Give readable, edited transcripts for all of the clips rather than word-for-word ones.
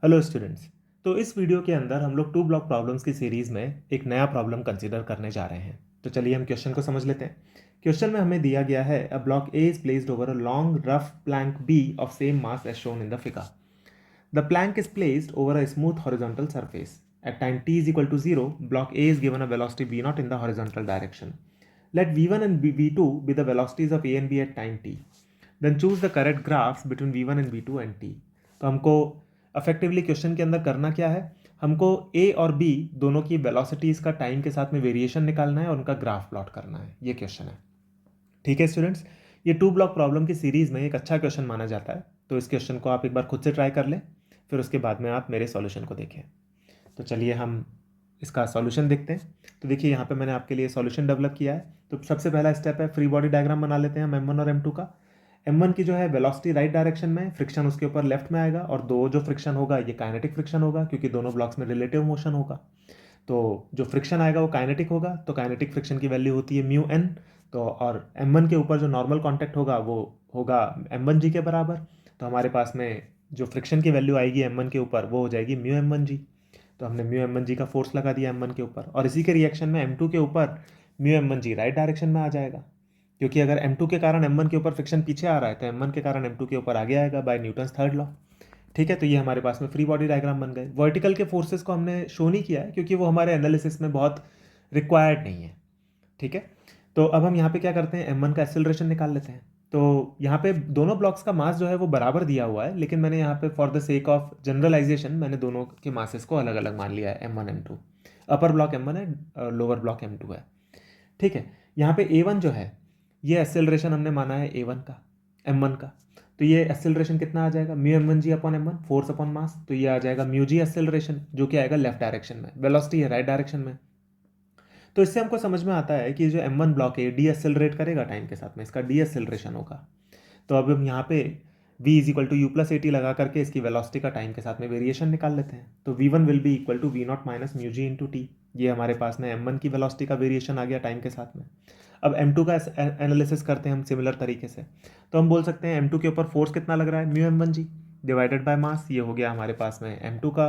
Hello students. तो इस video के अंदर हम लोग टू ब्लॉक प्रॉब्लम्स की सीरीज़ में एक नया प्रॉब्लम कंसीडर करने जा रहे हैं। तो चलिए हम क्वेश्चन को समझ लेते हैं। क्वेश्चन में हमें दिया गया है a block A is placed over a long rough plank B of same mass as shown in the figure. The plank is placed over a smooth horizontal surface at time t is equal to 0. Block A is given a velocity v naught in the horizontal direction. Let v1 and v2 be the velocities of a and b at time t. Then choose the correct graphs between v1 and v2 and t. तो हमको effectively question के अंदर करना क्या है, हमको ए और B दोनों की वेलोसिटीज का टाइम के साथ में वेरिएशन निकालना है और उनका ग्राफ प्लॉट करना है। ये क्वेश्चन है। ठीक है स्टूडेंट्स, ये टू ब्लॉक प्रॉब्लम की सीरीज में एक अच्छा क्वेश्चन माना जाता है। तो इस क्वेश्चन को आप एक बार खुद से ट्राई कर लें, फिर उसके बाद में आप मेरे सॉल्यूशन को देखें। तो चलिए हम इसका सॉल्यूशन देखते हैं। तो देखिए यहाँ पे मैंने आपके लिए सॉल्यूशन डेवलप किया है। तो सबसे पहला स्टेप है फ्री बॉडी डायग्राम बना लेते हैं हम m1 और m2 का। m1 की जो है वेलोसिटी राइट डायरेक्शन में, फ्रिक्शन उसके ऊपर लेफ्ट में आएगा और दो जो फ्रिक्शन होगा ये काइनेटिक फ्रिक्शन होगा क्योंकि दोनों ब्लॉक्स में रिलेटिव मोशन होगा। तो जो फ्रिक्शन आएगा वो काइनेटिक होगा, तो काइनेटिक फ्रिक्शन की वैल्यू होती है म्यू एन। तो और m1 के ऊपर जो नॉर्मल कॉन्टैक्ट होगा वो होगा m1g के बराबर। तो हमारे पास में जो फ्रिक्शन की वैल्यू आएगी m1 के ऊपर वो हो जाएगी म्यू m1g। तो हमने म्यू m1g का फोर्स लगा दिया m1 के ऊपर, और इसी के रिएक्शन में m2 के ऊपर म्यू m1g राइट डायरेक्शन में आ जाएगा, क्योंकि अगर m2 के कारण m1 के ऊपर फ्रिक्शन पीछे आ रहा है तो m1 के कारण m2 के ऊपर आगे आएगा बाय न्यूटन्स थर्ड लॉ। ठीक है, तो ये हमारे पास में फ्री बॉडी डायग्राम बन गए। वर्टिकल के फोर्सेस को हमने शो नहीं किया है क्योंकि वो हमारे एनालिसिस में बहुत रिक्वायर्ड नहीं है। ठीक है, तो अब हम यहाँ पे क्या करते हैं, m1 का एक्सेलरेशन निकाल लेते हैं। तो यहाँ पे दोनों ब्लॉक्स का मास जो है वो बराबर दिया हुआ है, लेकिन मैंने यहाँ पे for the sake of generalisation मैंने दोनों के मासेस को अलग अलग मान लिया है, m1 m2। अपर ब्लॉक m1 है, लोअर ब्लॉक m2 है। ठीक है, यहाँ पे a1 जो है ये एक्सेलरेशन हमने माना है a1 का, m1 का। तो ये एक्सेलरेशन कितना आ जाएगा, mu m1g upon m1, force upon mass. तो ये आ जाएगा म्यू जी एक्सेलरेशन, जो कि आएगा लेफ्ट डायरेक्शन में, वेलोसिटी है राइट डायरेक्शन में। तो इससे हमको समझ में आता है कि जो m1 ब्लॉक है डी एक्सेलरेट करेगा टाइम के साथ में, इसका डी एक्सेलरेशन होगा। तो अब हम यहाँ पे v is equal to u plus a t लगा करके इसकी वेलोसिटी का टाइम के साथ में वेरिएशन निकाल लेते हैं। तो v1 will be equal to v nought minus mu g into t. ये हमारे पास में m1 की वेलोसिटी का वेरिएशन आ गया टाइम के साथ में। अब m2 का एनालिसिस करते हैं हम सिमिलर तरीके से। तो हम बोल सकते हैं m2 के ऊपर फोर्स कितना लग रहा है, mu m1g divided by mass. ये हो गया हमारे पास में m2 का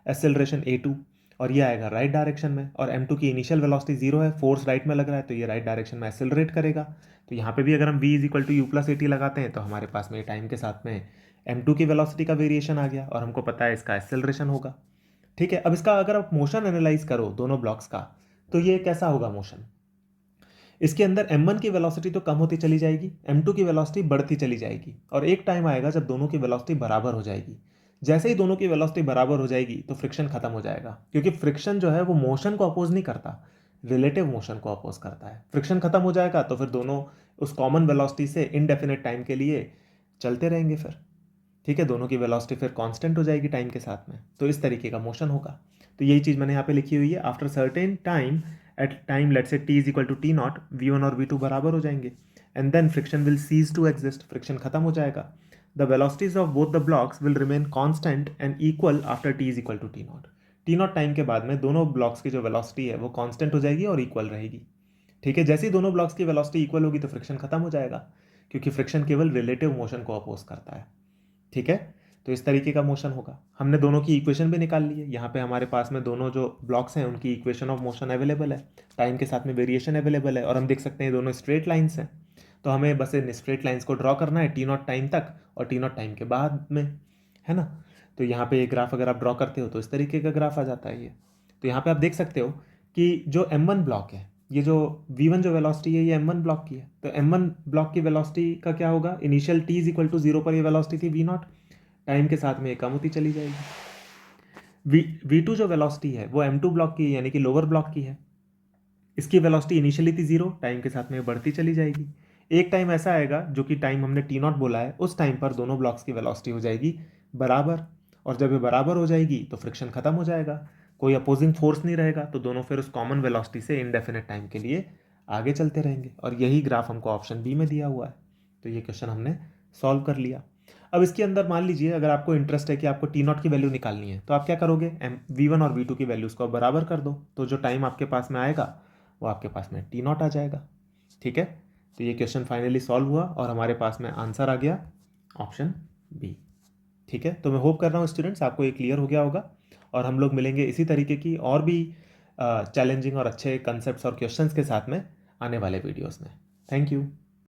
एक्सेलरेशन a2, और ये आएगा राइट डायरेक्शन में। और m2 की इनिशियल वेलोसिटी जीरो है, फोर्स राइट में लग रहा है तो ये राइट डायरेक्शन में एक्सेलरेट करेगा। तो यहाँ पे भी अगर हम v is equal to u plus a t लगाते हैं तो हमारे पास में टाइम के साथ में m2 की वेलोसिटी का वेरिएशन आ गया और हमको पता है इसका एक्सेलरेशन होगा। ठीक है, अब इसका अगर आप मोशन एनालाइज करो दोनों ब्लॉक्स का, तो ये कैसा होगा मोशन। इसके अंदर m1 की वेलोसिटी तो कम होती चली जाएगी, m2 की वेलोसिटी बढ़ती चली जाएगी, और एक टाइम आएगा जब दोनों की वेलोसिटी बराबर हो जाएगी। जैसे ही दोनों की वेलोसिटी बराबर हो जाएगी तो फ्रिक्शन खत्म हो जाएगा, क्योंकि फ्रिक्शन जो है वो मोशन को अपोज नहीं करता, रिलेटिव मोशन को अपोज करता है। फ्रिक्शन खत्म हो जाएगा तो फिर दोनों उस कॉमन वेलोसिटी से इनडेफिनेट टाइम के लिए चलते रहेंगे फिर। ठीक है, दोनों की वेलोसिटी फिर कांस्टेंट हो जाएगी टाइम के साथ में, तो इस तरीके का मोशन होगा। तो यही चीज़ मैंने यहाँ पे लिखी हुई है। After certain time, at time let's say t is equal to t nought, v1 और v2 बराबर हो जाएंगे, and then friction will cease to exist, friction खत्म हो जाएगा। The velocities of both the blocks will remain constant and equal after t is equal to t nought. T nought time के बाद में दोनों ब्लॉक्स की जो वेलोसिटी है वो कांस्टेंट हो जाएगी और इक्वल रहेगी। ठीक है, जैसे ही दोनों ब्लॉक्स की वेलोसिटी इक्वल होगी तो फ्रिक्शन खत्म हो जाएगा, क्योंकि फ्रिक्शन केवल रिलेटिव मोशन को अपोज करता है। ठीक है, तो इस तरीके का मोशन होगा। हमने दोनों की इक्वेशन भी निकाल ली है। यहाँ पे हमारे पास में दोनों जो ब्लॉक्स हैं उनकी इक्वेशन ऑफ मोशन अवेलेबल है, टाइम के साथ में वेरिएशन अवेलेबल है, और हम देख सकते हैं दोनों स्ट्रेट लाइन्स हैं। तो हमें बस इन स्ट्रेट लाइन्स को ड्रॉ करना है टी नॉट टाइम तक और टी नॉट टाइम के बाद में, है ना। तो यहाँ पे ये ग्राफ अगर आप ड्रॉ करते हो तो इस तरीके का ग्राफ आ जाता है ये। तो यहाँ पे आप देख सकते हो कि जो m1 ब्लॉक है, ये जो v1 जो वेलोसिटी है ये m1 ब्लॉक की है। तो m1 ब्लॉक की वेलोसिटी का क्या होगा, initial t is equal to zero पर ये वेलोसिटी थी v0, टाइम के साथ में ये कम होती चली जाएगी। v2 जो वेलोसिटी है वो m2 ब्लॉक की यानी कि लोअर ब्लॉक की है। इसकी वेलोसिटी इनिशियली थी जीरो, टाइम के साथ में बढ़ती चली जाएगी। एक टाइम ऐसा आएगा जो कि टाइम हमने टी नॉट बोला है, उस टाइम पर दोनों ब्लॉक्स की वेलोसिटी हो जाएगी बराबर, और जब ये बराबर हो जाएगी तो फ्रिक्शन खत्म हो जाएगा, कोई अपोजिंग फोर्स नहीं रहेगा, तो दोनों फिर उस कॉमन वेलोसिटी से इनडेफिनेट टाइम के लिए आगे चलते रहेंगे। और यही ग्राफ हमको ऑप्शन बी में दिया हुआ है। तो ये क्वेश्चन हमने सॉल्व कर लिया। अब इसके अंदर मान लीजिए अगर आपको इंटरेस्ट है कि आपको टी नॉट की वैल्यू निकालनी है, तो आप क्या करोगे, v1 और v2 की वैल्यूज को बराबर कर दो, तो जो टाइम आपके पास में आएगा वो आपके पास में टी नॉट आ जाएगा। ठीक है, तो ये क्वेश्चन फाइनली सॉल्व हुआ और हमारे पास में आंसर आ गया ऑप्शन बी। ठीक है, तो मैं होप कर रहा हूँ स्टूडेंट्स आपको ये क्लियर हो गया होगा, और हम लोग मिलेंगे इसी तरीके की और भी चैलेंजिंग और अच्छे कंसेप्ट्स और क्वेश्चंस के साथ में आने वाले वीडियोस में। Thank you.